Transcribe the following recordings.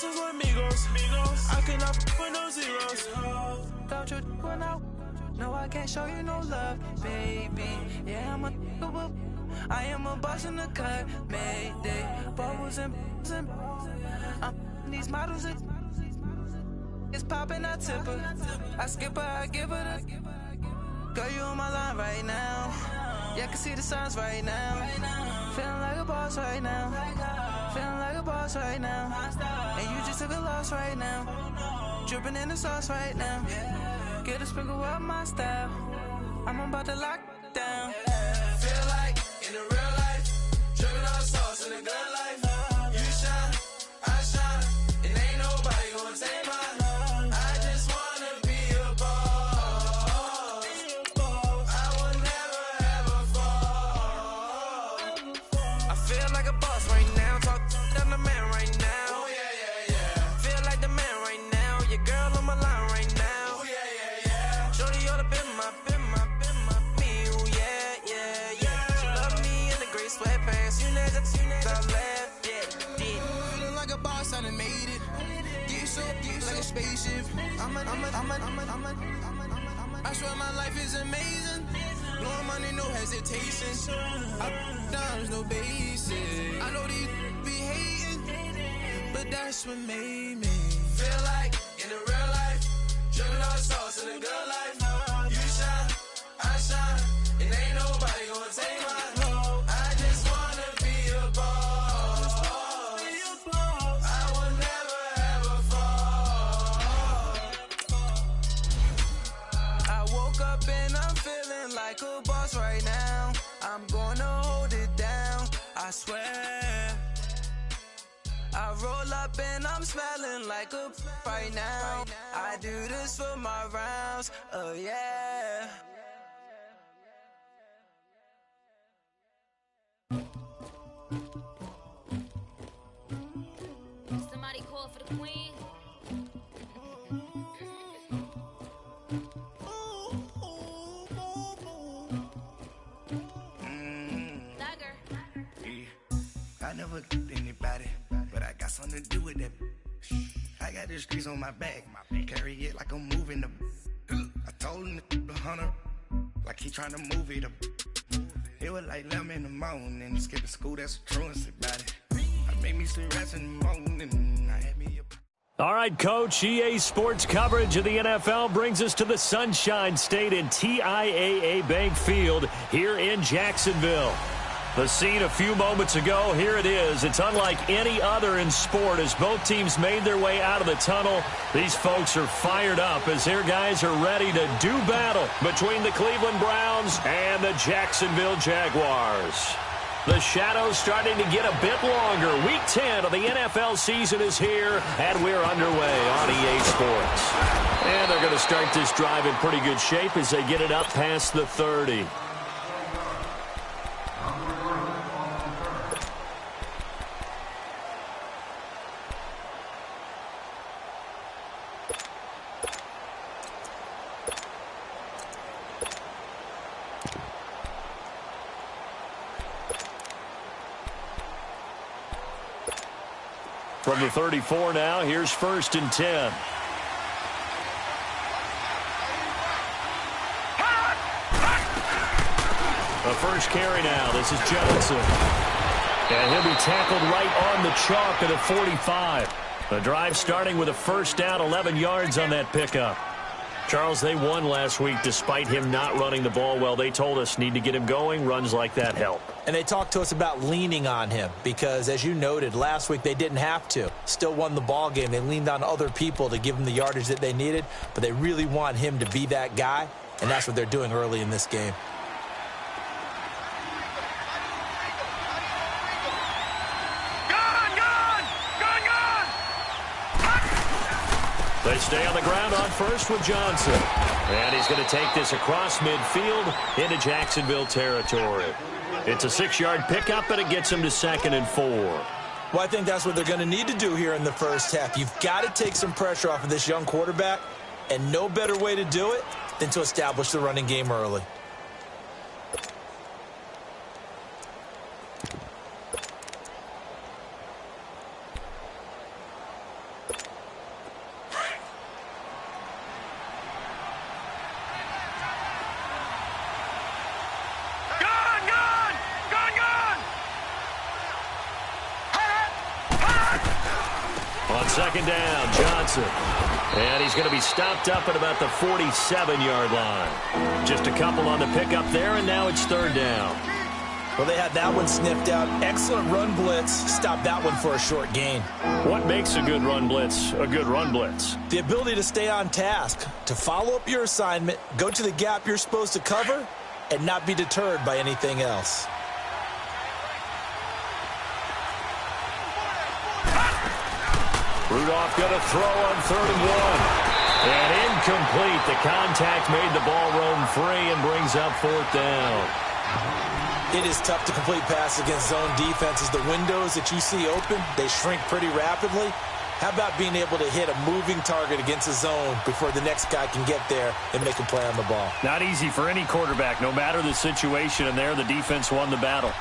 pesos or amigos. I cannot with no zeros. Don't you run out? No, I can't show you no love, baby. Yeah, I am a boss in the cut, Mayday. Bubbles and these models it's popping, I tip her. I skip her, I give her the. Girl, you on my line right now. Yeah, I can see the signs right now. Feeling like a boss right now. Feeling like a boss right now. And you just took a loss right now. Dripping in the sauce right now. Get a sprinkle up my style. I'm about to lock down. Feel like in the real life, dripping all sauce in the good life. You shine, I shine, and ain't nobody gonna take mine. I just wanna be a boss. I will never ever fall. I feel like a boss right now. Talk to the man right now. Oh yeah, yeah, yeah. Feel like the man right now. Your girl on my line right now. Oh yeah, yeah, yeah. Shorty oughta been my me. Ooh yeah, yeah, yeah. She love me in the gray sweatpants. You never I left, yeah, did. Feeling like a boss, I done made it. Get so like a spaceship. I swear my life is amazing. Blowing money, no hesitation. Dollars, no basic. I know these be hating, but that's what made me feel like in the real life, dripping all sauce in the good life. You shine, I shine, and ain't nobody gonna take mine. I just wanna be a boss. I will never ever fall. I woke up and I'm feeling like a boss right now. I'm gonna hold it down, I swear. I roll up and I'm smelling like a right now. I do this for my rounds, oh yeah. Somebody call for the queen. Dagger. I never killed anybody, but I got something to do with that. I got the streets on my back, carry it like I'm moving the. I told him the hunter, like he trying to move it up. It was like 11 in the morning, skipping school, that's a truancy about it. I made me sleep rest in the morning, I had me a. All right, Coach, EA Sports coverage of the NFL brings us to the Sunshine State in TIAA Bank Field here in Jacksonville. The scene a few moments ago, here it is. It's unlike any other in sport as both teams made their way out of the tunnel. These folks are fired up as their guys are ready to do battle between the Cleveland Browns and the Jacksonville Jaguars. The shadow's starting to get a bit longer. Week 10 of the NFL season is here, and we're underway on EA Sports. And they're going to start this drive in pretty good shape as they get it up past the 30. From the 34 now, here's 1st and 10. The first carry now. This is Johnson. And he'll be tackled right on the chalk at a 45. The drive starting with a first down, 11 yards on that pickup. Charles, they won last week despite him not running the ball well. They told us need to get him going. Runs like that help. And they talked to us about leaning on him because, as you noted, last week they didn't have to. Still won the ball game. They leaned on other people to give them the yardage that they needed, but they really want him to be that guy, and that's what they're doing early in this game. They stay on the ground on first with Johnson. And he's going to take this across midfield into Jacksonville territory. It's a 6-yard pickup, and it gets him to 2nd and 4. Well, I think that's what they're going to need to do here in the first half. You've got to take some pressure off of this young quarterback, and no better way to do it than to establish the running game early. second down. Johnson. And he's going to be stopped up at about the 47-yard line. Just a couple on the pickup there, and now it's third down. Well, they had that one sniffed out. Excellent run blitz. Stopped that one for a short gain. What makes a good run blitz a good run blitz? The ability to stay on task, to follow up your assignment, go to the gap you're supposed to cover, and not be deterred by anything else. Rudolph going to throw on 3rd and 1. And incomplete. The contact made the ball roam free and brings up 4th down. It is tough to complete passes against zone defenses. The windows that you see open, they shrink pretty rapidly. How about being able to hit a moving target against a zone before the next guy can get there and make a play on the ball? Not easy for any quarterback, no matter the situation, and there the defense won the battle.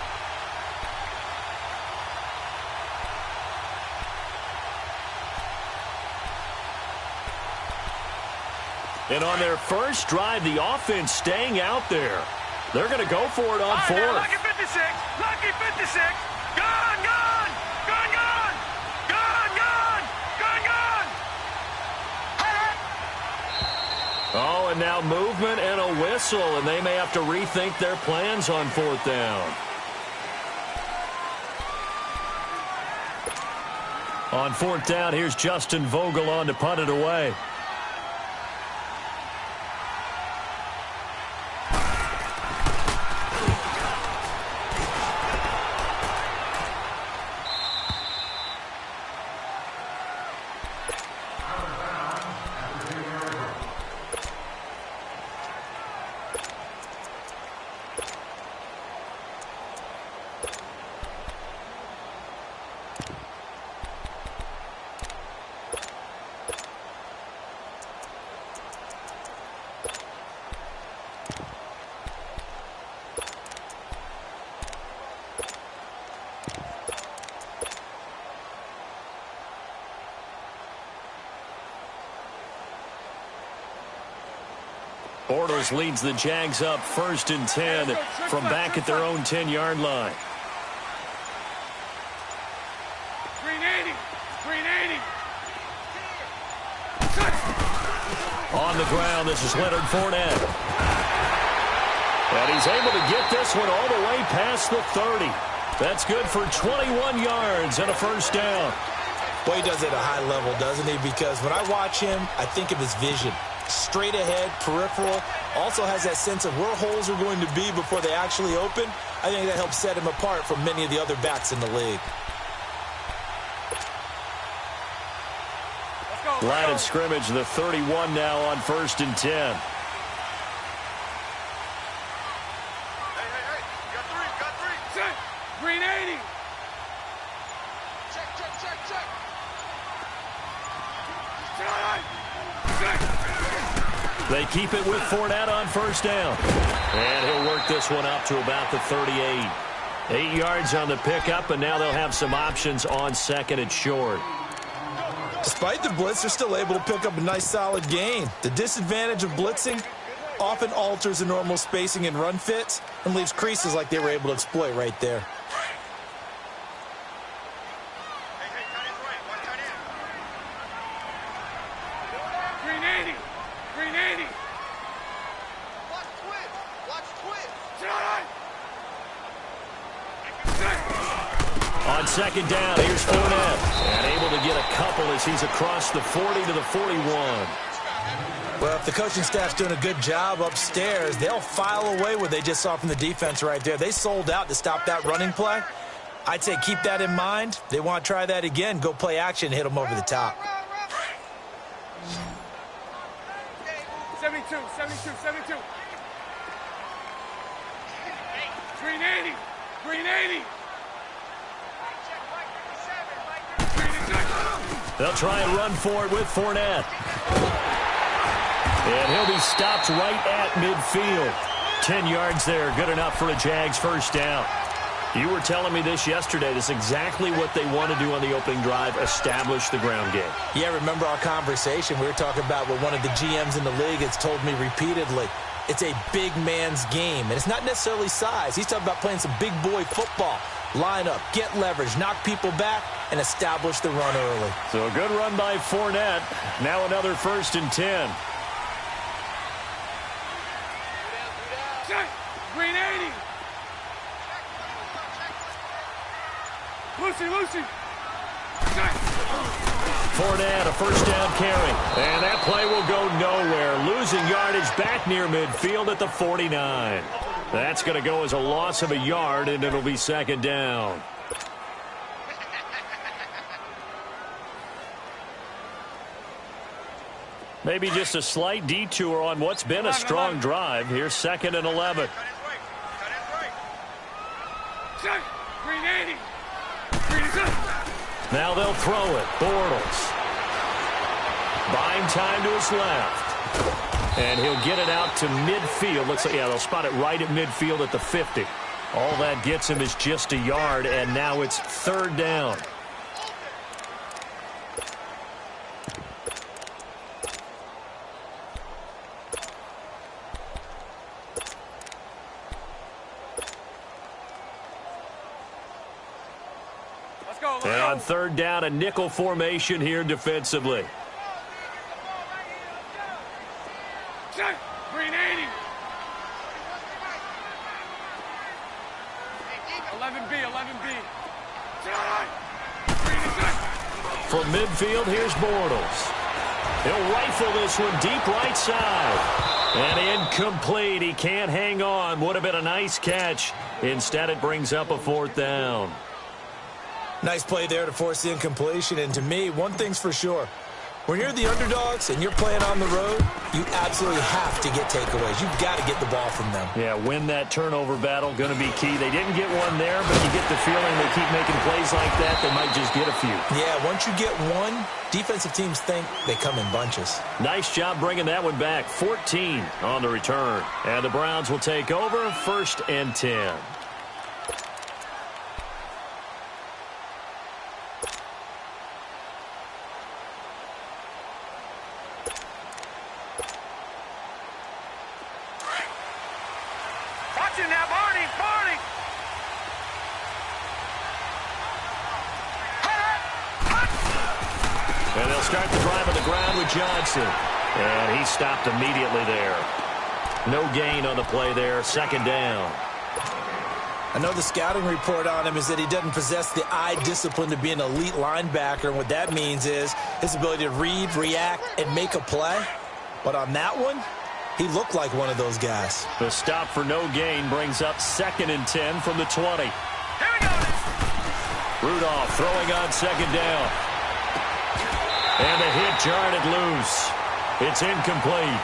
And on their first drive, the offense staying out there. They're going to go for it on 4th. Lucky 56, lucky 56, gone, gone, gone, gone, gone, gone, gone, gone. Oh, and now movement and a whistle, and they may have to rethink their plans on 4th down. On 4th down, here's Justin Vogel on to punt it away. Bortles leads the Jags up 1st and 10 from back at their own 10-yard line. 380, 380. On the ground, this is Leonard Fournette. And he's able to get this one all the way past the 30. That's good for 21 yards and a 1st down. Boy, he does it at a high level, doesn't he? Because when I watch him, I think of his vision. Straight ahead, peripheral, also has that sense of where holes are going to be before they actually open. I think that helps set him apart from many of the other backs in the league. Line of scrimmage, the 31 now on 1st and 10. Hey, got three. Set, 380. Check. They keep it with Fournette on 1st down. And he'll work this one up to about the 38. 8 yards on the pickup, and now they'll have some options on 2nd and short. Despite the blitz, they're still able to pick up a nice solid gain. The disadvantage of blitzing often alters the normal spacing and run fits and leaves creases like they were able to exploit right there. On 2nd down, here's Fournette. And able to get a couple as he's across the 40 to the 41. Well, if the coaching staff's doing a good job upstairs, they'll file away what they just saw from the defense right there. They sold out to stop that running play. I'd say keep that in mind. They want to try that again. Go play action and hit them over the top. 72. 380. They'll try and run for it with Fournette. And he'll be stopped right at midfield. 10 yards there, good enough for a Jags 1st down. You were telling me this yesterday. This is exactly what they want to do on the opening drive, establish the ground game. Yeah, remember our conversation. We were talking about what one of the GMs in the league has told me repeatedly. It's a big man's game, and it's not necessarily size. He's talking about playing some big boy football. Line up, get leverage, knock people back, and establish the run early. So a good run by Fournette. Now another 1st and 10. Green 80. Lucy. Fournette, a 1st down carry. And that play will go nowhere. Losing yardage back near midfield at the 49. That's going to go as a loss of a yard, and it'll be 2nd down. Maybe just a slight detour on what's been a strong drive. Here's 2nd and 11. Green 80. Now they'll throw it. Bortles. Buying time to his left. And he'll get it out to midfield. Looks like, yeah, they'll spot it right at midfield at the 50. All that gets him is just a yard, and now it's 3rd down. And on 3rd down, a nickel formation here defensively. Green 80. 11B. From midfield, here's Bortles. He'll rifle this one deep right side. And incomplete. He can't hang on. Would have been a nice catch. Instead, it brings up a 4th down. Nice play there to force the incompletion. And to me, one thing's for sure. When you're the underdogs and you're playing on the road, you absolutely have to get takeaways. You've got to get the ball from them. Yeah, win that turnover battle, going to be key. They didn't get one there, but you get the feeling they keep making plays like that, they might just get a few. Yeah, once you get one, defensive teams think they come in bunches. Nice job bringing that one back. 14 on the return. And the Browns will take over 1st and 10. Now, Barney. And they'll start the drive on the ground with Johnson. And he stopped immediately there. No gain on the play there. 2nd down. I know the scouting report on him is that he doesn't possess the eye discipline to be an elite linebacker. And what that means is his ability to read, react, and make a play. But on that one, he looked like one of those guys. The stop for no gain brings up 2nd and 10 from the 20. Here we go. Rudolph throwing on 2nd down. And the hit jarred it loose. It's incomplete.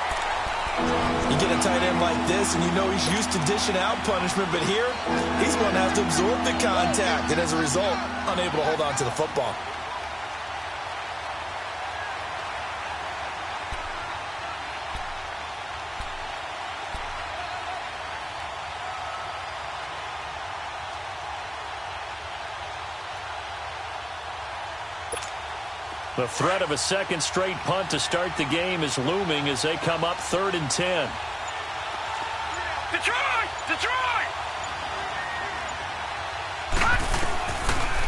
You get a tight end like this, and you know he's used to dishing out punishment, but here, he's going to have to absorb the contact, and as a result, unable to hold on to the football. The threat of a 2nd straight punt to start the game is looming as they come up 3rd and 10. Detroit!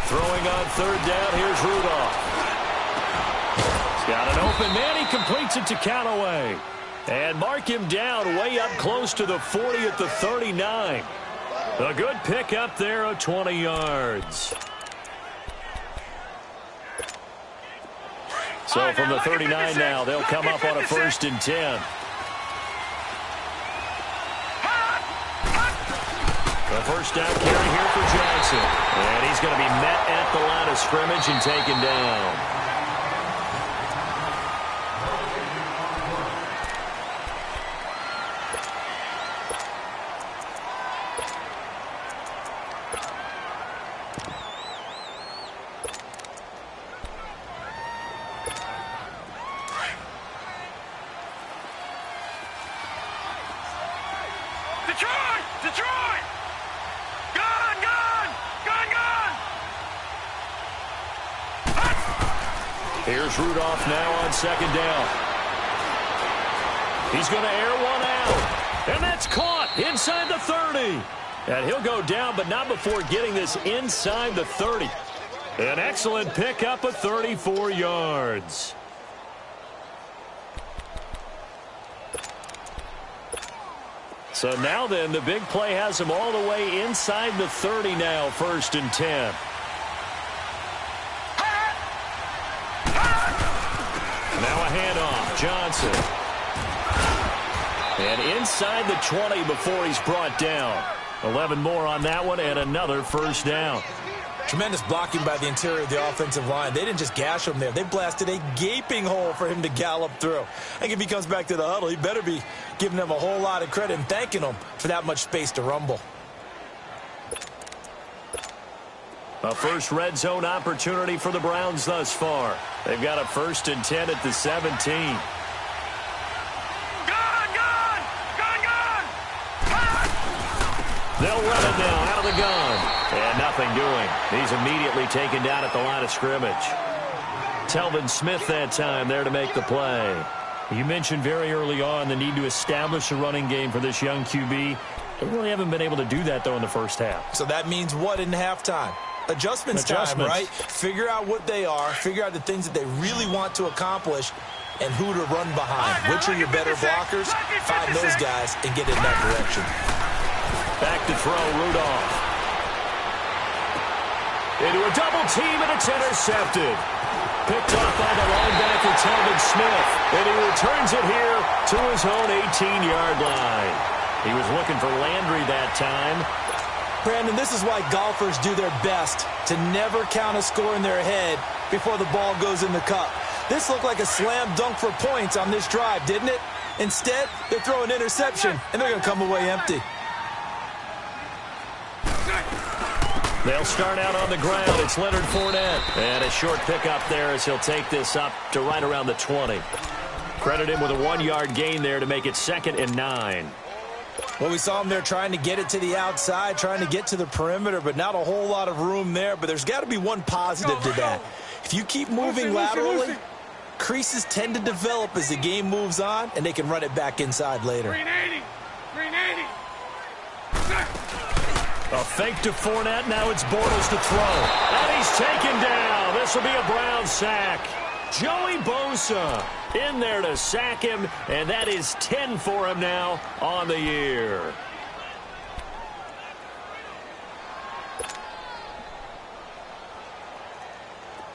Throwing on 3rd down, here's Rudolph. He's got an open man, he completes it to Callaway. And mark him down way up close to the 40 at the 39. A good pick up there of 20 yards. So from the 39 now, they'll come up on a 1st and 10. The 1st down carry here for Johnson. And he's going to be met at the line of scrimmage and taken down. Detroit! Gone! Here's Rudolph now on 2nd down. He's going to air one out. And that's caught inside the 30. And he'll go down, but not before getting this inside the 30. An excellent pickup of 34 yards. So now then, the big play has him all the way inside the 30 now, 1st and 10. Now a handoff, Johnson. And inside the 20 before he's brought down. 11 more on that one and another 1st down. Tremendous blocking by the interior of the offensive line. They didn't just gash him there. They blasted a gaping hole for him to gallop through. I think if he comes back to the huddle, he better be giving them a whole lot of credit and thanking them for that much space to rumble. A first red zone opportunity for the Browns thus far. They've got a 1st and 10 at the 17. They'll run it now out of the gun. And nothing doing. He's immediately taken down at the line of scrimmage. Telvin Smith that time there to make the play. You mentioned very early on the need to establish a running game for this young QB. They really haven't been able to do that, though, in the first half. So that means what in halftime? Adjustments time, right? Figure out what they are. Figure out the things that they really want to accomplish and who to run behind. Which are your better blockers? Find those guys and get in that direction. Back to throw, Rudolph. Into a double team, and it's intercepted. Picked off by the linebacker, Telvin Smith. And he returns it here to his own 18-yard line. He was looking for Landry that time. Brandon, this is why golfers do their best to never count a score in their head before the ball goes in the cup. This looked like a slam dunk for points on this drive, didn't it? Instead, they throw an interception, and they're going to come away empty. They'll start out on the ground. It's Leonard Fournette. And a short pickup there as he'll take this up to right around the 20. Credit him with a 1-yard gain there to make it 2nd and 9. Well, we saw him there trying to get it to the outside, trying to get to the perimeter, but not a whole lot of room there. But there's got to be one positive to that. If you keep moving laterally, creases tend to develop as the game moves on, and they can run it back inside later. 380. A fake to Fournette. Now it's Bortles to throw. And he's taken down. This will be a Brown sack. Joey Bosa in there to sack him, and that is 10 for him now on the year.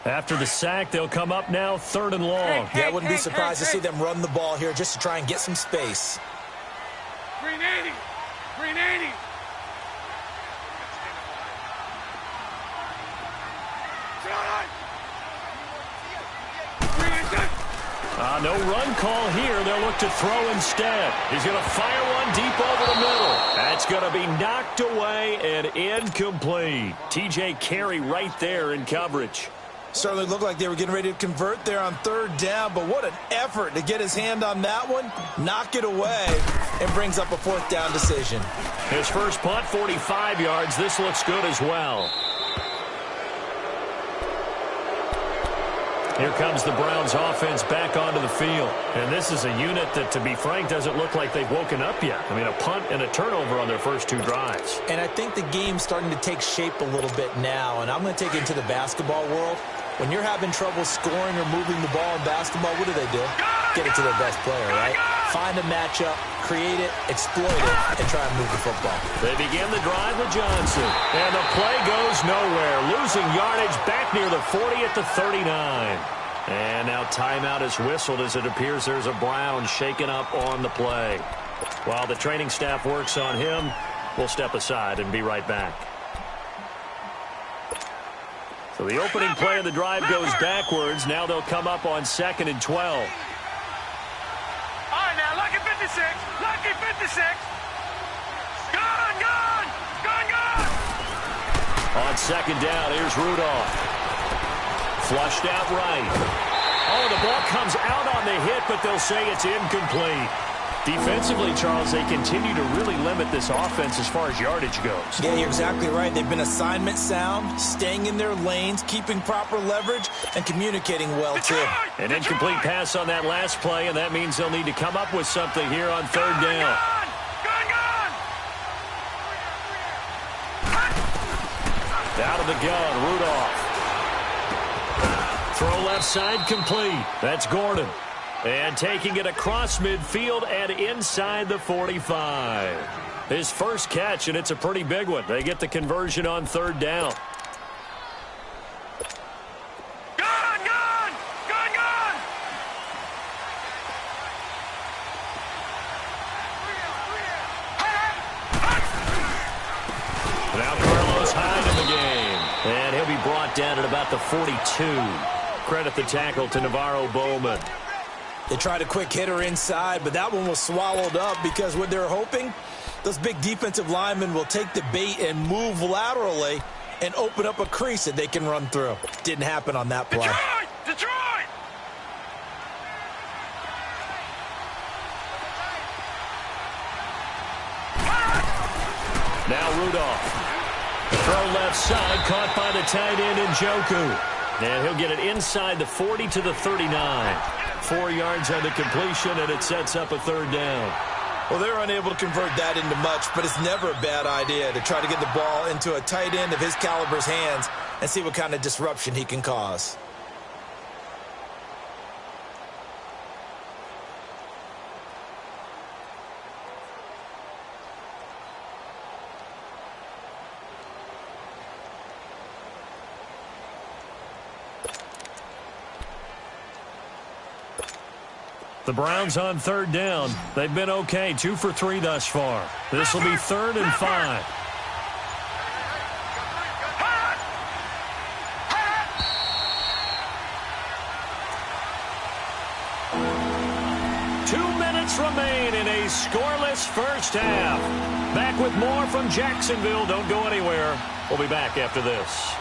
After the sack, they'll come up now 3rd and long. Yeah, I wouldn't be surprised to see them run the ball here just to try and get some space. 380. No run call here. They'll look to throw instead. He's going to fire one deep over the middle. That's going to be knocked away and incomplete. TJ Carey right there in coverage. Certainly looked like they were getting ready to convert there on 3rd down, but what an effort to get his hand on that one, knock it away, and brings up a 4th down decision. His first punt, 45 yards. This looks good as well. Here comes the Browns offense back onto the field. And this is a unit that, to be frank, doesn't look like they've woken up yet. I mean, a punt and a turnover on their first 2 drives. And I think the game's starting to take shape a little bit now. And I'm going to take it into the basketball world. When you're having trouble scoring or moving the ball in basketball, what do? Get it to their best player, right? Find a matchup, create it, exploit it, and try and move the football. They begin the drive with Johnson. And the play goes nowhere. Losing yardage back near the 40 at the 39. And now timeout is whistled as it appears there's a Brown shaken up on the play. While the training staff works on him, we'll step aside and be right back. So the opening play of the drive goes backwards. Now they'll come up on 2nd and 12. All right, now, lucky 56. Lucky 56. Gone. On 2nd down, here's Rudolph. Flushed out right. Oh, the ball comes out on the hit, but they'll say it's incomplete. Defensively, Charles, they continue to really limit this offense as far as yardage goes. Yeah, you're exactly right. They've been assignment sound, staying in their lanes, keeping proper leverage, and communicating well, too. An incomplete pass on that last play, and that means they'll need to come up with something here on 3rd down. Out of the gun, Rudolph. Throw left side complete. That's Gordon. And taking it across midfield and inside the 45. His first catch, and it's a pretty big one. They get the conversion on third down. And he'll be brought down at about the 42. Credit the tackle to Navarro Bowman. They tried a quick hitter inside, but that one was swallowed up because what they're hoping, those big defensive linemen will take the bait and move laterally and open up a crease that they can run through. Didn't happen on that play. Detroit! Now Rudolph. Throw left side, caught by the tight end Njoku. And he'll get it inside the 40 to the 39. 4 yards on the completion, and it sets up a third down. Well, they're unable to convert that into much, but it's never a bad idea to try to get the ball into a tight end of his caliber's hands and see what kind of disruption he can cause. The Browns on third down. They've been okay, 2 for 3 thus far. This will be 3rd and 5. Remain in a scoreless first half. Back with more from Jacksonville. Don't go anywhere. We'll be back after this.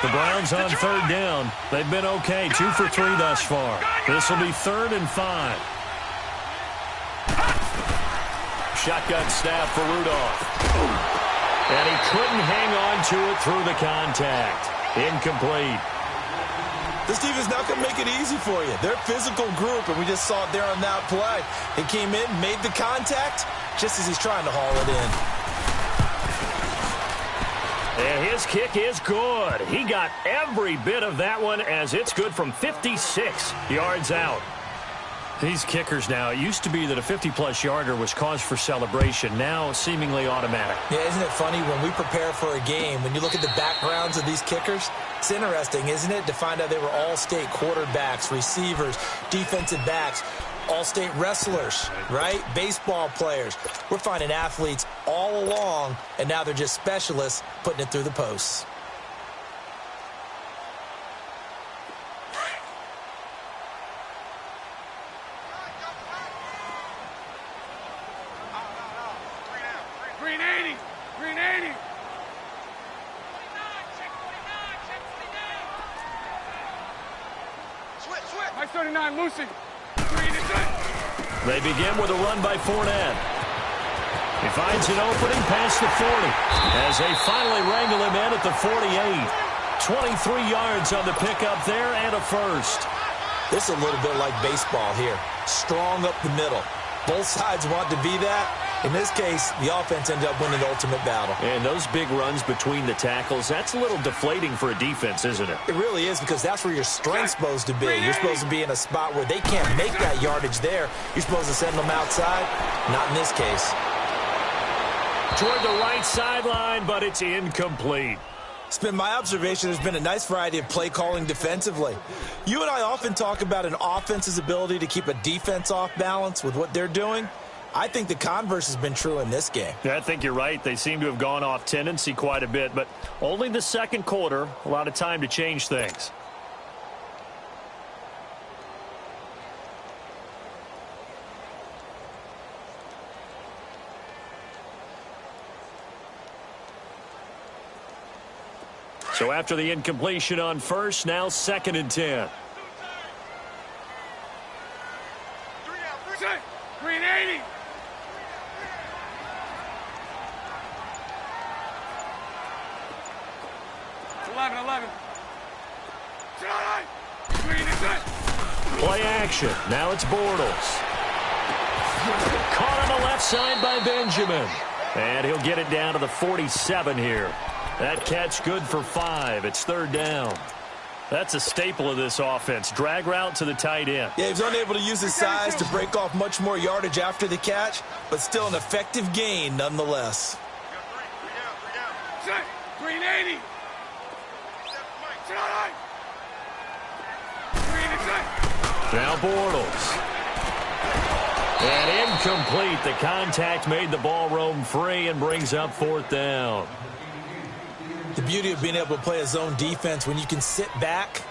The Browns on third down. They've been okay, 2 for 3 thus far. This will be 3rd and 5. Shotgun snap for Rudolph. And he couldn't hang on to it through the contact. Incomplete. This defense not going to make it easy for you. They're a physical group, and we just saw it there on that play. He came in, made the contact, just as he's trying to haul it in. And his kick is good. He got every bit of that one as it's good from 56 yards out. These kickers now, it used to be that a 50-plus yarder was cause for celebration. Now, seemingly automatic. Yeah, isn't it funny when we prepare for a game, when you look at the backgrounds of these kickers, it's interesting, isn't it, to find out they were all-state quarterbacks, receivers, defensive backs, all-state wrestlers, right? Baseball players. We're finding athletes all along, and now they're just specialists putting it through the posts. They begin with a run by Fournette. He finds an opening past the 40 as they finally wrangle him in at the 48. 23 yards on the pickup there and a first. This is a little bit like baseball here. Strong up the middle. Both sides want to be that. In this case, the offense ended up winning the ultimate battle. And those big runs between the tackles, that's a little deflating for a defense, isn't it? It really is, because that's where your strength's supposed to be. You're supposed to be in a spot where they can't make that yardage there. You're supposed to send them outside. Not in this case. Toward the right sideline, but it's incomplete. It's been my observation there's been a nice variety of play calling defensively. You and I often talk about an offense's ability to keep a defense off balance with what they're doing. I think the converse has been true in this game. Yeah, I think you're right. They seem to have gone off tendency quite a bit, but only the second quarter, a lot of time to change things. So after the incompletion on first, now 2nd and 10. 380. It's 11. Play action. Now it's Bortles. Caught on the left side by Benjamin. And he'll get it down to the 47 here. That catch good for 5. It's third down. That's a staple of this offense. Drag route to the tight end. Yeah, he was unable to use his size to break off much more yardage after the catch, but still an effective gain nonetheless. 380. Now Bortles. And incomplete. The contact made the ball roam free and brings up fourth down. The beauty of being able to play a zone defense when you can sit back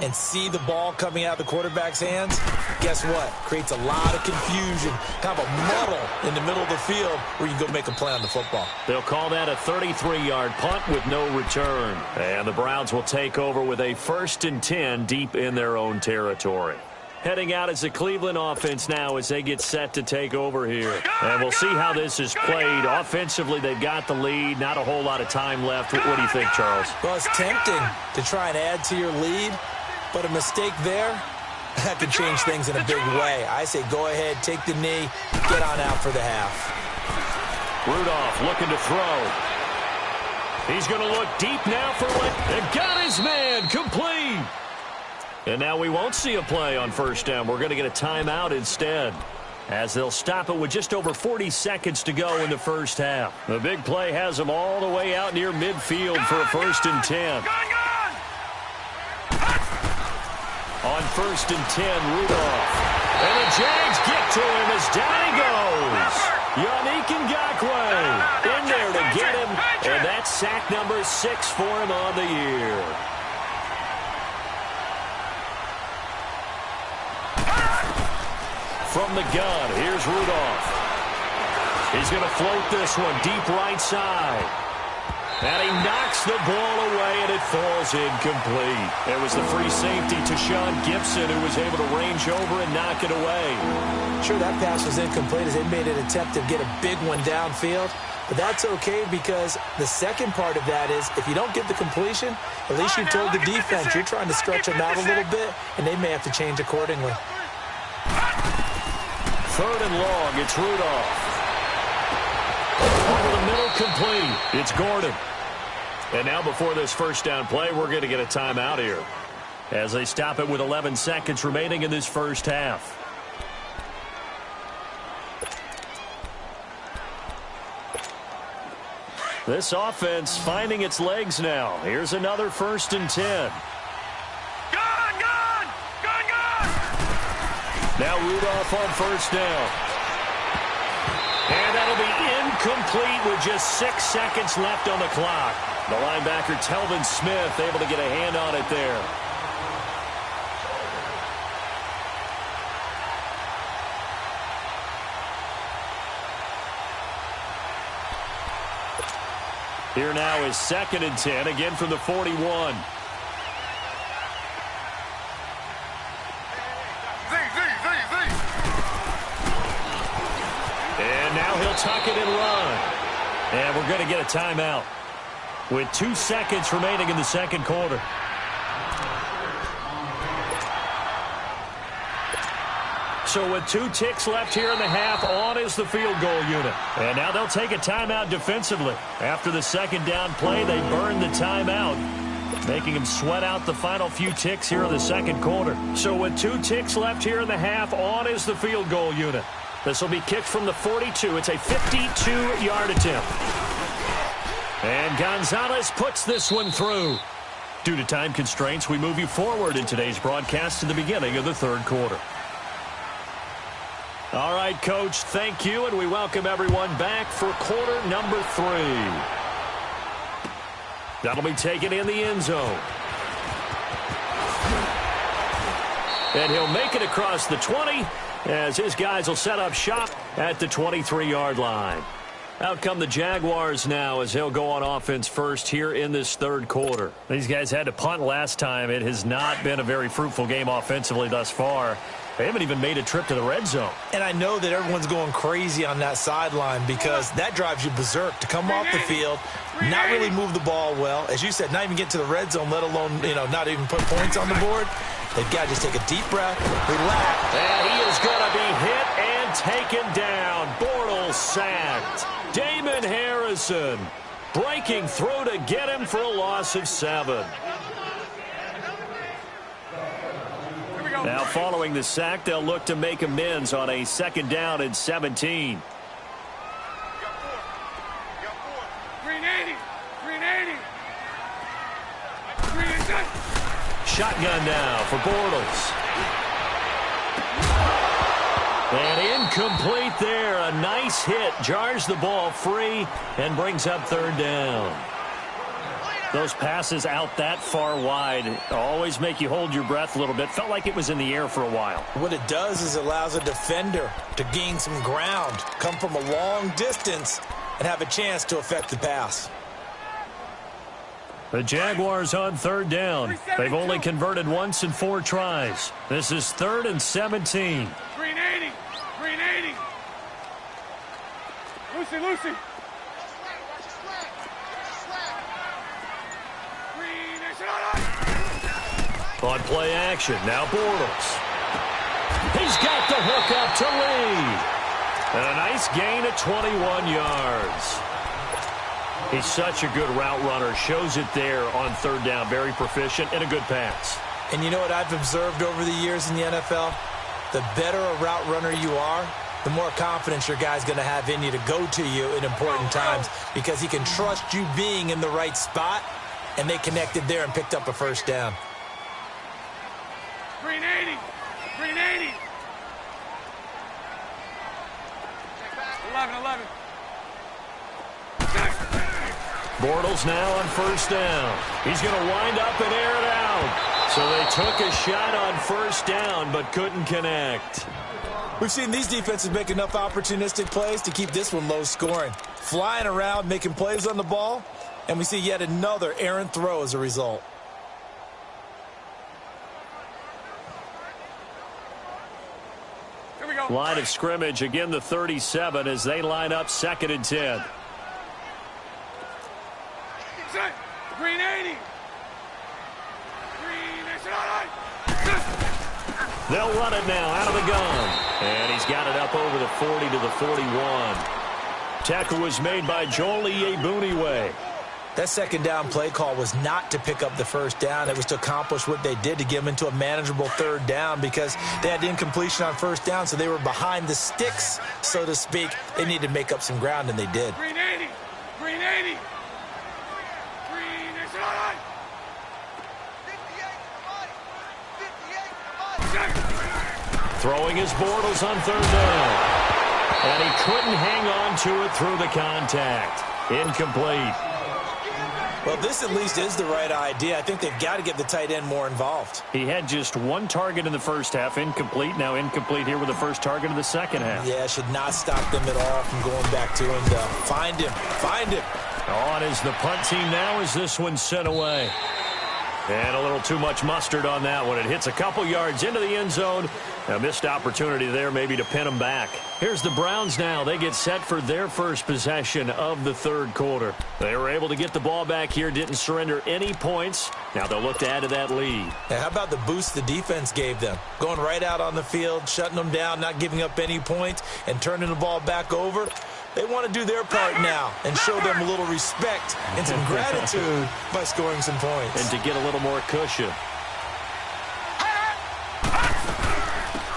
and see the ball coming out of the quarterback's hands, guess what? Creates a lot of confusion, kind of a muddle in the middle of the field where you can go make a play on the football. They'll call that a 33-yard punt with no return. And the Browns will take over with a 1st and 10 deep in their own territory. Heading out is the Cleveland offense now as they get set to take over here. And we'll see how this is played. Offensively, they've got the lead. Not a whole lot of time left. What do you think, Charles? Well, it's tempting to try and add to your lead, but a mistake there, that could change things in a big way. I say go ahead, take the knee, get on out for the half. Rudolph looking to throw. He's going to look deep now for it. And got his man complete. And now we won't see a play on first down. We're going to get a timeout instead, as they'll stop it with just over 40 seconds to go in the first half. The big play has them all the way out near midfield for a 1st and 10. On 1st and 10, Rudolph. And the Jags get to him as down he goes. Yannick Ngakoue in there to get him. And that's sack number 6 for him on the year. From the gun, here's Rudolph. He's going to float this one deep right side. And he knocks the ball away, and it falls incomplete. It was the free safety to Sean Gibson who was able to range over and knock it away. Sure, that pass was incomplete as they made an attempt to get a big one downfield. But that's okay because the second part of that is if you don't get the completion, at least you told the defense you're trying to stretch them out a little bit, and they may have to change accordingly. 3rd and long, it's Rudolph. Over the middle, complete. It's Gordon. And now before this first down play, we're going to get a timeout here, as they stop it with 11 seconds remaining in this first half. This offense finding its legs now. Here's another 1st and 10. Now Rudolph on first down. And that'll be incomplete with just 6 seconds left on the clock. The linebacker, Telvin Smith, able to get a hand on it there. Here now is 2nd and 10, again from the 41. And now he'll tuck it and run. And we're going to get a timeout with 2 seconds remaining in the second quarter. So with 2 ticks left here in the half, on is the field goal unit. And now they'll take a timeout defensively. After the second down play, they burn the timeout, making them sweat out the final few ticks here in the second quarter. So with 2 ticks left here in the half, on is the field goal unit. This will be kicked from the 42. It's a 52-yard attempt. And Gonzalez puts this one through. Due to time constraints, we move you forward in today's broadcast to the beginning of the third quarter. All right, Coach, thank you, and we welcome everyone back for quarter number 3. That'll be taken in the end zone. And he'll make it across the 20 as his guys will set up shop at the 23-yard line. Out come the Jaguars now as they'll go on offense first here in this third quarter. These guys had to punt last time. It has not been a very fruitful game offensively thus far. They haven't even made a trip to the red zone. And I know that everyone's going crazy on that sideline because that drives you berserk to come off the field, not really move the ball well. As you said, not even get to the red zone, let alone, not even put points on the board. They've got to just take a deep breath, relax. And he is going to be hit and taken down. Bortles sacked. Damon Harrison breaking through to get him for a loss of 7. Now following the sack, they'll look to make amends on a 2nd down and 17. Shotgun now for Bortles. And incomplete there. A nice hit. Jars the ball free and brings up 3rd down. Those passes out that far wide always make you hold your breath a little bit. Felt like it was in the air for a while. What it does is it allows a defender to gain some ground, come from a long distance, and have a chance to affect the pass. The Jaguars on 3rd down. They've only converted once in 4 tries. This is 3rd and 17. Green 80. Green 80. Lucy. On play action, now Bortles. He's got the hook up to lead. And a nice gain of 21 yards. He's such a good route runner. Shows it there on 3rd down. Very proficient and a good pass. And you know what I've observed over the years in the NFL? The better a route runner you are, the more confidence your guy's going to have in you to go to you in important times because he can trust you being in the right spot, and they connected there and picked up a 1st down. Green 80. Green 80. 11. Bortles now on 1st down. He's going to wind up and air it out. So they took a shot on 1st down but couldn't connect. We've seen these defenses make enough opportunistic plays to keep this one low scoring. Flying around, making plays on the ball, and we see yet another errant throw as a result. Here we go. Line of scrimmage, again the 37 as they line up 2nd and 10. Set. Green 80. Green 80. They'll run it now out of the gun. And he's got it up over the 40 to the 41. Tackle was made by Joel Iyiegbuniwe. That 2nd down play call was not to pick up the 1st down. It was to accomplish what they did to get them into a manageable 3rd down because they had incompletion on 1st down, so they were behind the sticks, so to speak. They needed to make up some ground, and they did. Green 80. Green 80. Green 80. Throwing his Bortles on 3rd down. And he couldn't hang on to it through the contact. Incomplete. Well, this at least is the right idea. I think they've got to get the tight end more involved. He had just 1 target in the 1st half, incomplete. Now incomplete here with the 1st target of the 2nd half. Yeah, should not stop them at all from going back to him. Find him. On is the punt team now as this one's sent away. And a little too much mustard on that one. It hits a couple yards into the end zone. A missed opportunity there maybe to pin them back. Here's the Browns now. They get set for their first possession of the 3rd quarter. They were able to get the ball back here, didn't surrender any points. Now they'll look to add to that lead. Now, how about the boost the defense gave them? Going right out on the field, shutting them down, not giving up any points, and turning the ball back over. They want to do their part now and show them a little respect and some gratitude by scoring some points. And to get a little more cushion.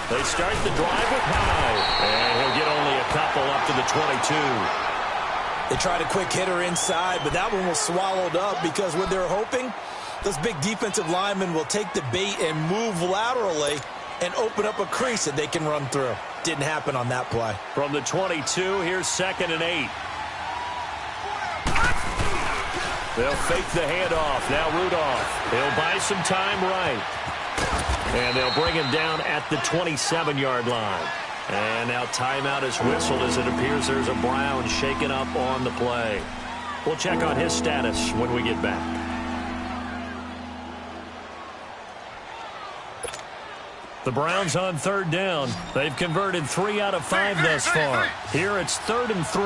They start the drive with High, and he'll get only a couple up to the 22. They tried a quick hitter inside, but that one was swallowed up because what they're hoping, those big defensive linemen will take the bait and move laterally and open up a crease that they can run through. Didn't happen on that play. From the 22, here's 2nd and 8. They'll fake the handoff. Now Rudolph. He'll buy some time right. And they'll bring him down at the 27-yard line. And now timeout is whistled as it appears there's a Brown shaken up on the play. We'll check on his status when we get back. The Browns on 3rd down. They've converted 3 out of 5 thus far. Here it's 3rd and 3.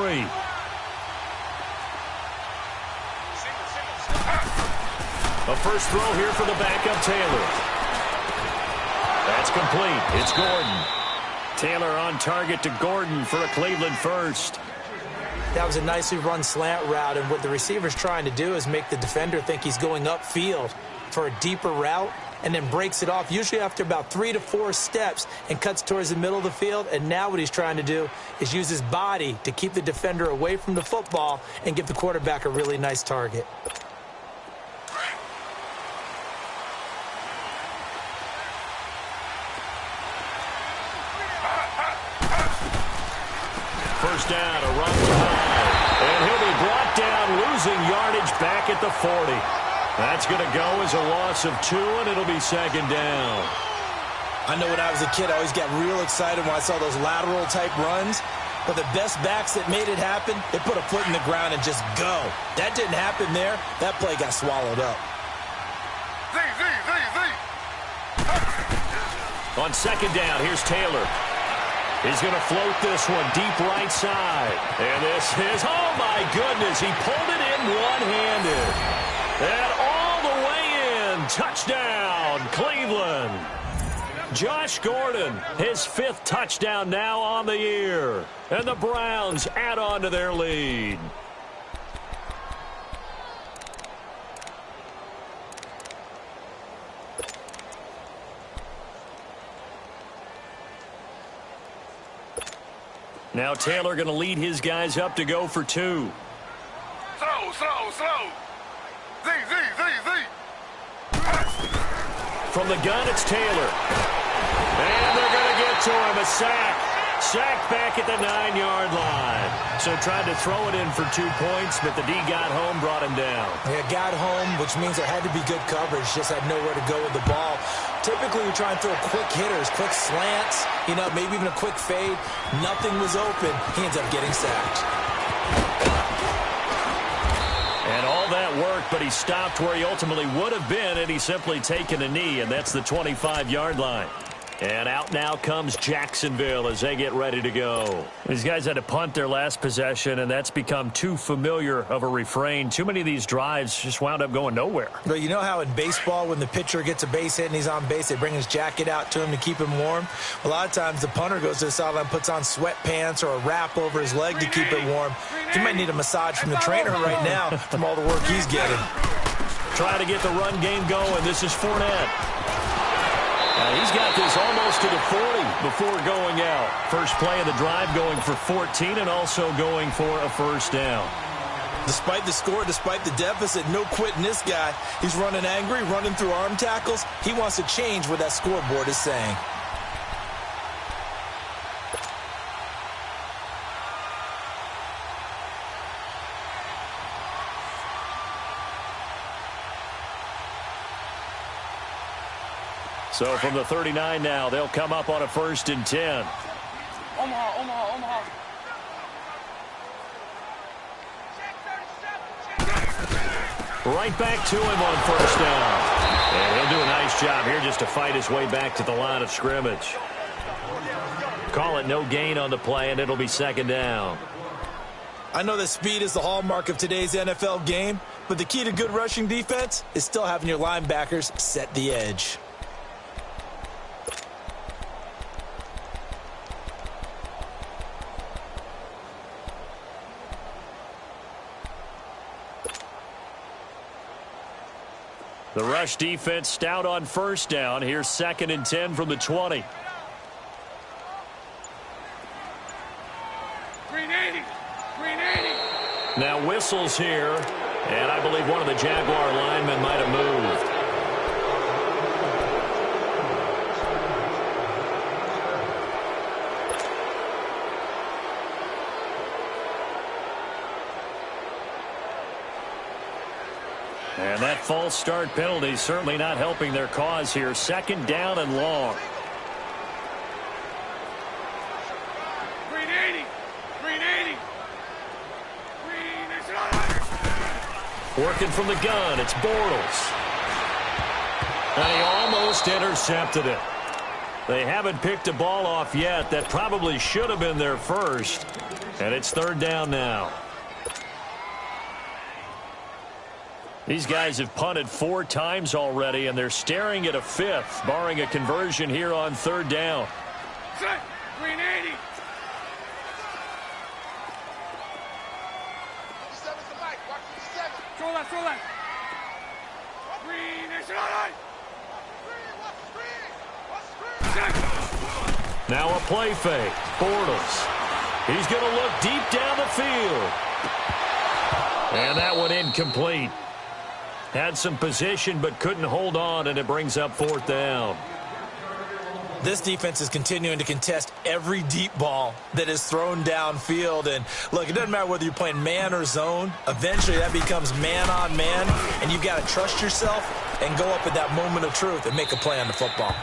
A first throw here for the backup Taylor. That's complete. It's Gordon. Taylor on target to Gordon for a Cleveland first. That was a nicely run slant route, and what the receiver's trying to do is make the defender think he's going upfield for a deeper route, and then breaks it off, usually after about 3 to 4 steps, and cuts towards the middle of the field. And now what he's trying to do is use his body to keep the defender away from the football and give the quarterback a really nice target. First down, a run behind. And he'll be brought down, losing yardage back at the 40. That's going to go as a loss of 2, and it'll be second down. I know when I was a kid, I always got real excited when I saw those lateral-type runs. But the best backs that made it happen, they put a foot in the ground and just go. That didn't happen there. That play got swallowed up. On second down, here's Taylor. He's going to float this one deep right side. And this is, oh my goodness, he pulled it in one-handed. And all the way in, touchdown, Cleveland. Josh Gordon, his 5th touchdown now on the year. And the Browns add on to their lead. Now Taylor going to lead his guys up to go for 2. Slow. From the gun, it's Taylor. And they're going to get to him. A sack. Sacked back at the 9-yard line. So tried to throw it in for 2 points, but the D got home, brought him down. Yeah, got home, which means there had to be good coverage. Just had nowhere to go with the ball. Typically, we try and throw quick hitters, quick slants, maybe even a quick fade. Nothing was open. He ends up getting sacked. And all that worked, but he stopped where he ultimately would have been, and he's simply taken a knee, and that's the 25-yard line. And out now comes Jacksonville as they get ready to go. These guys had to punt their last possession, and that's become too familiar of a refrain. Too many of these drives just wound up going nowhere. But you know how in baseball, when the pitcher gets a base hit and he's on base, they bring his jacket out to him to keep him warm? A lot of times the punter goes to the sideline, puts on sweatpants or a wrap over his leg to keep it warm. He might need a massage from the trainer right now from all the work he's getting. Trying to get the run game going. This is Fournette. He's got this almost to the 40 before going out. First play of the drive going for 14 and also going for a first down. Despite the score, despite the deficit, no quitting this guy. He's running angry, running through arm tackles. He wants to change what that scoreboard is saying. So from the 39 now, they'll come up on a 1st and 10. Omaha. Right back to him on first down. And he'll do a nice job here just to fight his way back to the line of scrimmage. Call it no gain on the play, and it'll be second down. I know that speed is the hallmark of today's NFL game, but the key to good rushing defense is still having your linebackers set the edge. The rush defense stout on first down. Here's 2nd and 10 from the 20. Now whistles here, and I believe one of the Jaguar linemen might have moved. And that false start penalty certainly not helping their cause here. 2nd down and long. Working from the gun, it's Bortles. And he almost intercepted it. They haven't picked a ball off yet. That probably should have been their first. And it's 3rd down now. These guys have punted 4 times already, and they're staring at a 5th, barring a conversion here on 3rd down. Green 80. 57's the mic. Watch 57. Throw left. Green Nation on. Now a play fake. Bortles. He's going to look deep down the field. And that one incomplete. Had some position but couldn't hold on, and it brings up 4th down. This defense is continuing to contest every deep ball that is thrown downfield. And, look, it doesn't matter whether you're playing man or zone. Eventually that becomes man-on-man, and you've got to trust yourself and go up at that moment of truth and make a play on the football.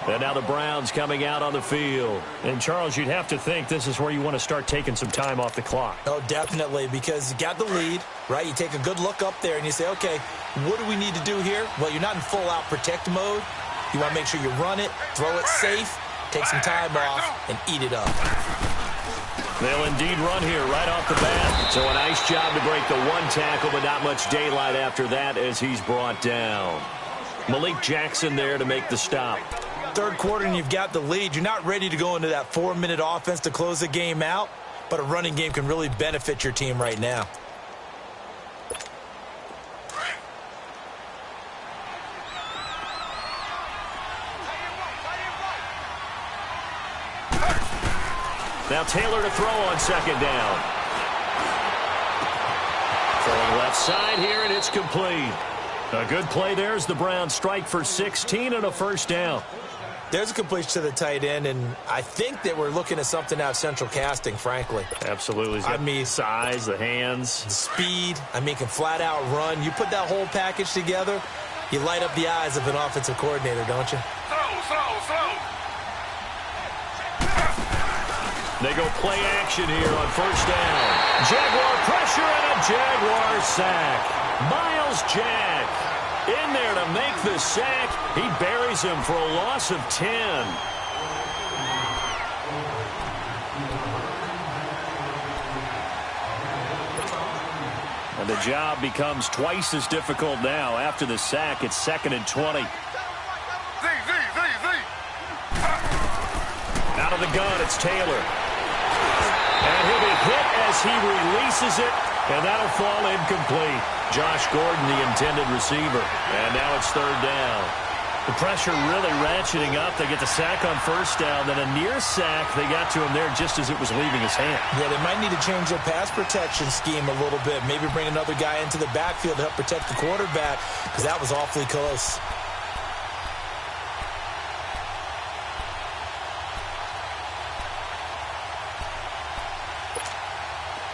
And now the Browns coming out on the field. And, Charles, you'd have to think this is where you want to start taking some time off the clock. Oh, definitely, because you got the lead, right? You take a good look up there and you say, okay, what do we need to do here? Well, you're not in full-out protect mode. You want to make sure you run it, throw it safe, take some time off, and eat it up. They'll indeed run here right off the bat. So a nice job to break the one tackle, but not much daylight after that as he's brought down. Malik Jackson there to make the stop. Third quarter and you've got the lead. You're not ready to go into that 4-minute offense to close the game out, but a running game can really benefit your team right now. Now Taylor to throw on 2nd down. Throwing left side here, and it's complete. A good play there as the Browns strike for 16 and a 1st down. There's a completion to the tight end, and I think that we're looking at something out of central casting, frankly. Absolutely. I mean, size, the hands. The speed. I mean, can flat out run. You put that whole package together, you light up the eyes of an offensive coordinator, don't you? Slow. They go play action here on 1st down. Jaguar pressure and a Jaguar sack. Miles Jack in there to make the sack. He buries him for a loss of 10. And the job becomes twice as difficult now. After the sack, it's 2nd and 20. Out of the gun, it's Taylor. And he'll be hit as he releases it, and that'll fall incomplete. Josh Gordon, the intended receiver. And now it's 3rd down. The pressure really ratcheting up. They get the sack on 1st down. Then a near sack. They got to him there just as it was leaving his hand. Yeah, they might need to change their pass protection scheme a little bit. Maybe bring another guy into the backfield to help protect the quarterback, because that was awfully close.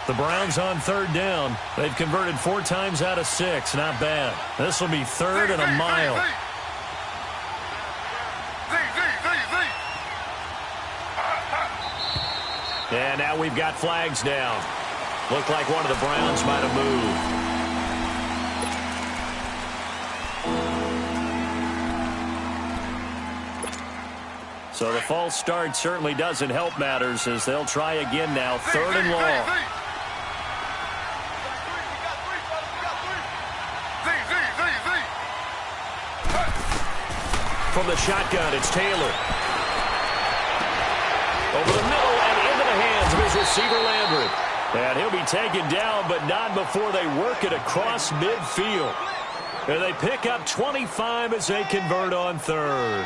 The Browns on 3rd down. They've converted 4 times out of 6. Not bad. This will be 3rd and a mile. And now we've got flags down. Looked like one of the Browns might have moved. So the false start certainly doesn't help matters as they'll try again now. 3rd and long. From the shotgun, it's Taylor. Over the middle and into the hands of his receiver, Landry. And he'll be taken down, but not before they work it across midfield. And they pick up 25 as they convert on 3rd.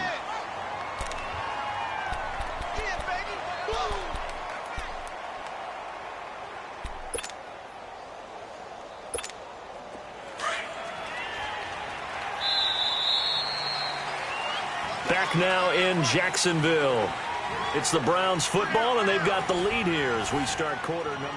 Back now in Jacksonville. It's the Browns football, and they've got the lead here as we start quarter number.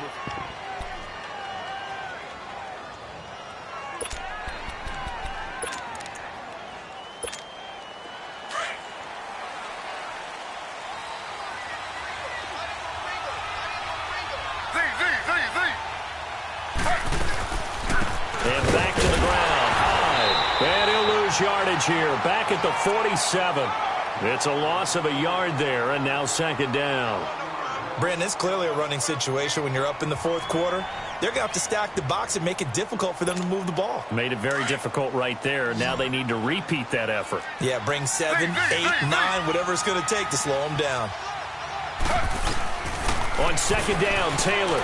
And back to the ground. High. And he'll lose yardage here. Back at the 47. It's a loss of a yard there, and now 2nd down. Brandon, it's clearly a running situation when you're up in the fourth quarter. They're going to have to stack the box and make it difficult for them to move the ball. Made it very difficult right there. Now they need to repeat that effort. Yeah, bring 7, 8, 9, whatever it's going to take to slow them down. On second down, Taylor.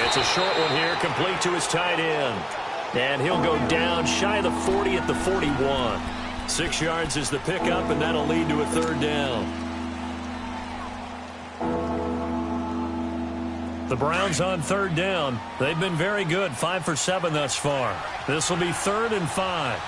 It's a short one here, complete to his tight end. And he'll go down shy of the 40 at the 41. 6 yards is the pickup, and that'll lead to a third down. The Browns on third down. They've been very good, 5 for 7 thus far. This will be 3rd and 5.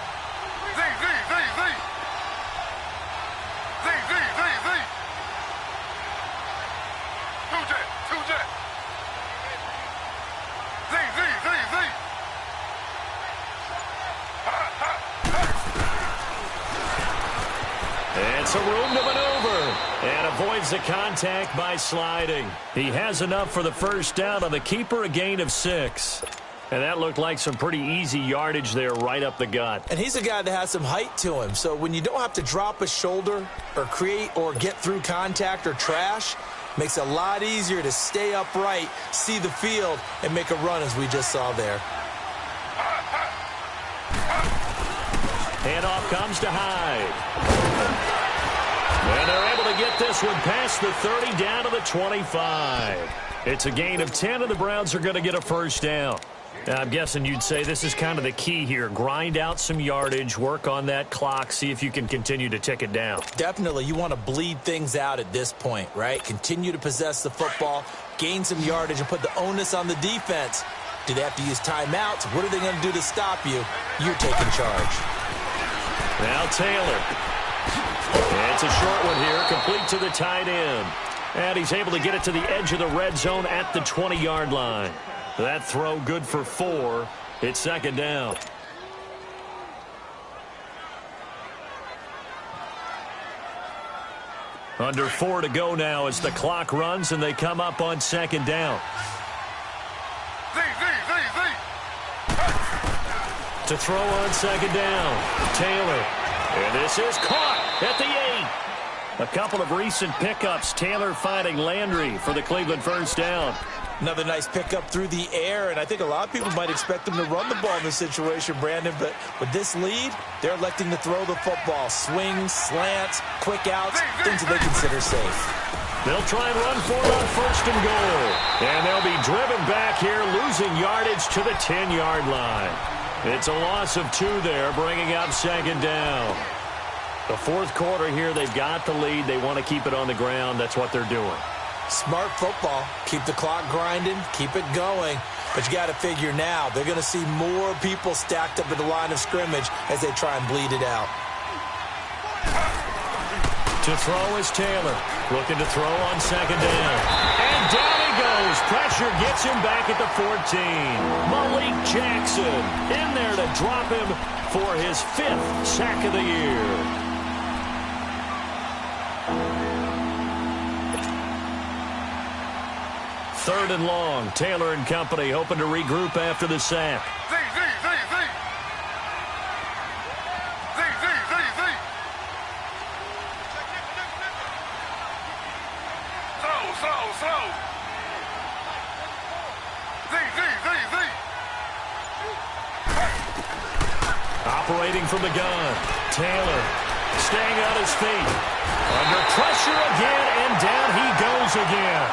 It's a room to maneuver and avoids the contact by sliding. He has enough for the first down on the keeper, a gain of 6. And that looked like some pretty easy yardage there right up the gut. And he's a guy that has some height to him. So when you don't have to drop a shoulder or create or get through contact or trash, makes it a lot easier to stay upright, see the field, and make a run as we just saw there. Handoff comes to Hyde. And they're able to get this one past the 30 down to the 25. It's a gain of 10, and the Browns are going to get a first down. Now, I'm guessing you'd say this is kind of the key here. Grind out some yardage, work on that clock, see if you can continue to tick it down. Definitely. You want to bleed things out at this point, right? Continue to possess the football, gain some yardage, and put the onus on the defense. Do they have to use timeouts? What are they going to do to stop you? You're taking charge. Now Taylor. It's a short one here, complete to the tight end. And he's able to get it to the edge of the red zone at the 20-yard line. That throw good for 4. It's second down. Under 4 to go now as the clock runs and they come up on second down. To throw on second down, Taylor. And this is caught at the 8. A couple of recent pickups. Taylor finding Landry for the Cleveland first down. Another nice pickup through the air, and I think a lot of people might expect them to run the ball in this situation, Brandon, but with this lead, they're electing to throw the football. Swings, slants, quick outs, things that they consider safe. They'll try and run for it on first and goal. And they'll be driven back here, losing yardage to the 10-yard line. It's a loss of 2 there, bringing up second down. The fourth quarter here, they've got the lead. They want to keep it on the ground. That's what they're doing. Smart football. Keep the clock grinding. Keep it going. But you got to figure now, they're going to see more people stacked up at the line of scrimmage as they try and bleed it out. To throw is Taylor. Looking to throw on second down. And down he goes. Pressure gets him back at the 14. Malik Jackson in there to drop him for his 5th sack of the year. Third and long. Taylor and company hoping to regroup after the sack. Operating from the gun. Taylor staying on his feet. Under pressure again, and down he goes again.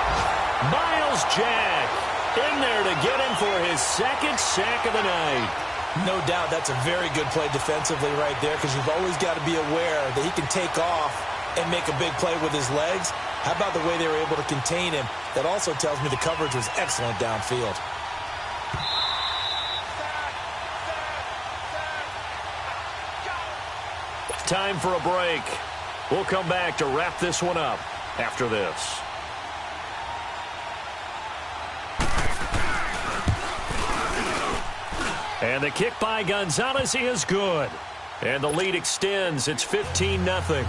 Miles Jack in there to get him for his 2nd sack of the night. No doubt that's a very good play defensively right there, because you've always got to be aware that he can take off and make a big play with his legs. How about the way they were able to contain him? That also tells me the coverage was excellent downfield. Time for a break. We'll come back to wrap this one up after this. And the kick by Gonzalez is good. And the lead extends. It's 15-0.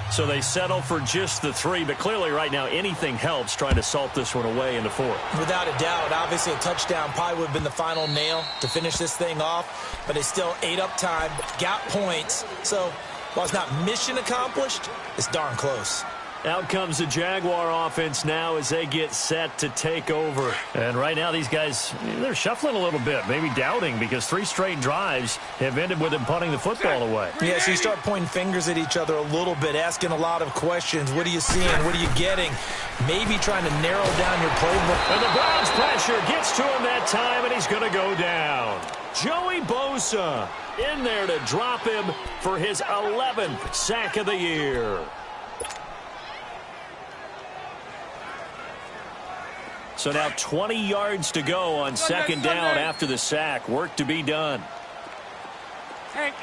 So they settle for just the 3. But clearly right now anything helps trying to salt this one away in the 4th. Without a doubt. Obviously a touchdown probably would have been the final nail to finish this thing off. But they still ate up time, got points. So while it's not mission accomplished, it's darn close. Out comes the Jaguar offense now as they get set to take over. And right now these guys, they're shuffling a little bit, maybe doubting, because 3 straight drives have ended with them punting the football away. Yeah, so you start pointing fingers at each other a little bit, asking a lot of questions. What are you seeing? What are you getting? Maybe trying to narrow down your playbook. And the Browns pressure gets to him that time, and he's going to go down. Joey Bosa in there to drop him for his 11th sack of the year. So now 20 yards to go on second down after the sack. Work to be done. Hank.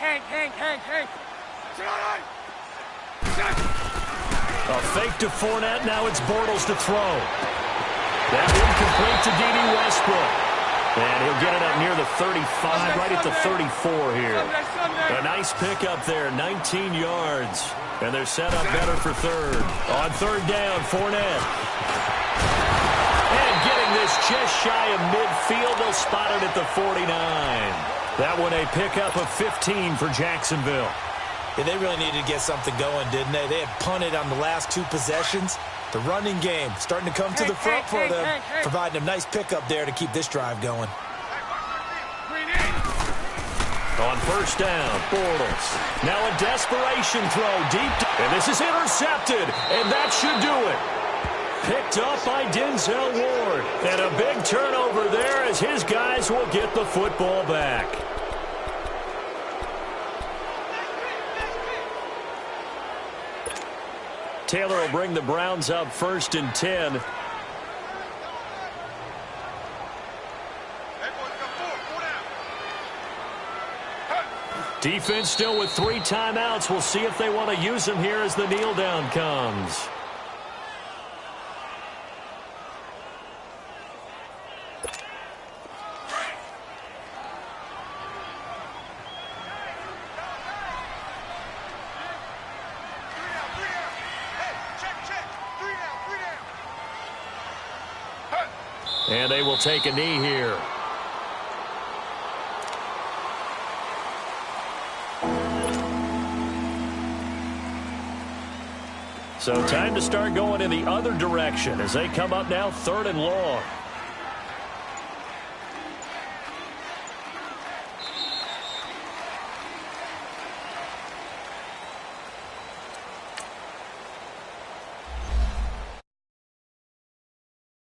A fake to Fournette. Now it's Bortles to throw. That incomplete to D.D. Westbrook. And he'll get it up near the 35, right at the 34 here. A nice pickup there, 19 yards. And they're set up better for third. On third down, Fournette. And getting this just shy of midfield, they'll spot it at the 49. That one a pickup of 15 for Jacksonville. Yeah, they really needed to get something going, didn't they? They had punted on the last 2 possessions. The running game starting to come to the front for them, providing a nice pickup there to keep this drive going. On first down, Bortles. Now a desperation throw deep. And this is intercepted, and that should do it. Picked up by Denzel Ward. And a big turnover there as his guys will get the football back. Taylor will bring the Browns up first and 10. Defense still with 3 timeouts. We'll see if they want to use them here as the kneel down comes. And they will take a knee here. So time to start going in the other direction as they come up now 3rd and long.